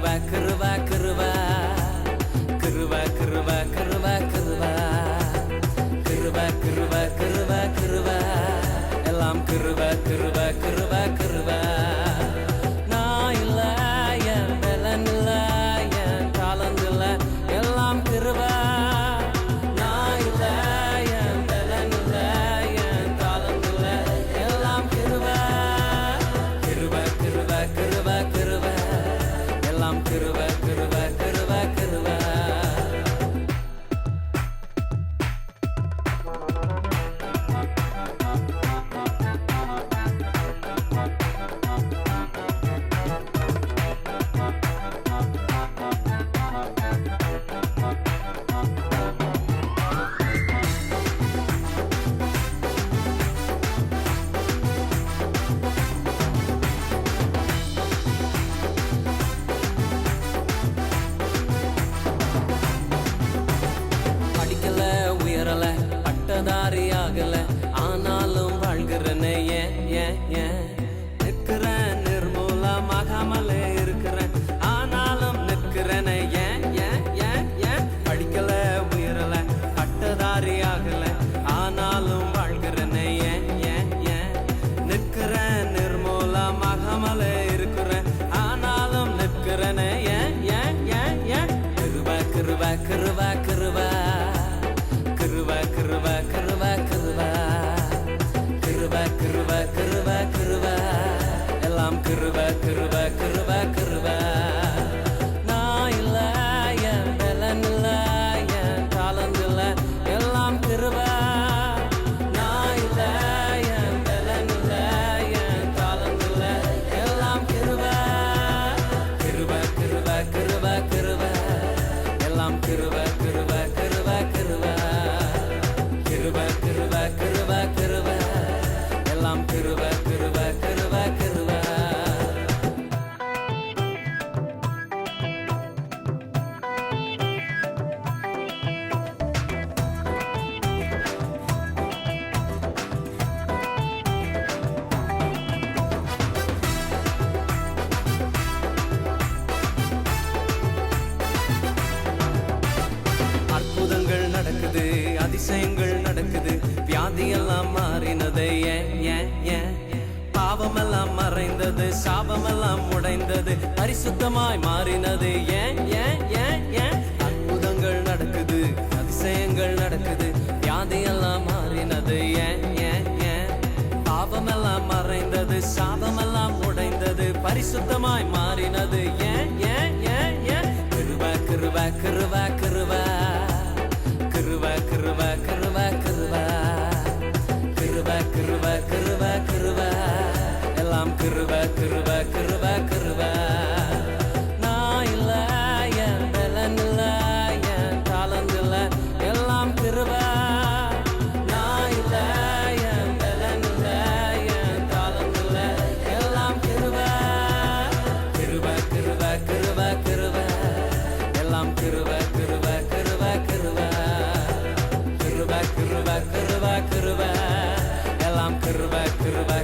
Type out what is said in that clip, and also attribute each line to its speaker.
Speaker 1: கிருபா கிருபா கிருபா கிருபா கிருபா கிருபா கிருபா கிருபா கிருபா கிருபா எல்லாம் கிருபா கிருபா கிருபா கிருபா நான் இல்ல என் பலன் இல்ல என் தாளந்து இல்ல எல்லாம் கிருபா நான் இல்ல என் பலன் இல்ல என் தாளந்து இல்ல எல்லாம் கிருபா கிருபா கிருபா கிருபா கிருபா எல்லாம் கிருபா கிருபா கிருபா கிருபா உயரல பட்டதாரி ஆகல ஆனாலும் வாழ்கிறனே ஏன் நிற்கிறேன் நிர்மூலமாகாமலே இருக்கிறேன் ஆனாலும் நிற்கிறேனே ஏன் படிக்கல உயரல பட்டதாரி ஆகல ஆனாலும் வாழ்கிறனே ஏன் நிற்கிறேன் நிர்மூலமாகாமலே இருக்கிறேன் ஆனாலும் நிற்கிறேனே ஏன் கிருபா கிருபா கிருபா கிருபா கிருபா கிருபா கிருபா கிருபா கிருபா கிருபா கிருபா கிருபா எல்லாம் கிருபா கிருபா கிருபா கிருபா நான் இல்ல என் பலன் இல்ல என் தாளந்து இல்ல எல்லாம் கிருபா நான் இல்ல என் பலன் இல்ல என் தாளந்து இல்ல எல்லாம் கிருபா கிருபா கிருபா கிருபா கிருபா எல்லாம் கிருபா கிருபா கிருபா கிருபா கிருபா கிருபா கிருபா கிருபா எல்லாம் கிருபா கிருபா கிருபா கிருபா அற்புதங்கள் நடக்குது அதிசயங்கள் நடக்குது வியாதியெல்லாம் மாறினது ஏன் பாவமெல்லாம் மறைந்தது சாபமெல்லாம் உடைந்தது பரிசுத்தமாய் மாறினது ஏன் அற்புதங்கள் நடக்குது அதிசயங்கள் நடக்குது வியாதியெல்லாம் மாறினது ஏன் பாவமெல்லாம் மறைந்தது சாபமெல்லாம் உடைந்தது பரிசுத்தமாய் மாறினது ஏன் கிருபா கிருபா கிருபா கிருபா கிருபா கிருபா கிருபா கிருபா கிருபா கிருபா கிருபா கிருபா எல்லாம் கிருபா கிருபா கிருபா கிருபா நான் இல்ல என் பலன் இல்ல என் தாளந்து இல்ல எல்லாம் கிருபா நான் இல்ல என் பலன் இல்ல என் தாளந்து இல்ல எல்லாம் கிருபா கிருபா கிருபா கிருபா கிருபா எல்லாம் கிருபா கிருபா கிருபா கிருபா கிருபா கிருபா கிருபா கிருபா எல்லாம் கிருபா கிருபா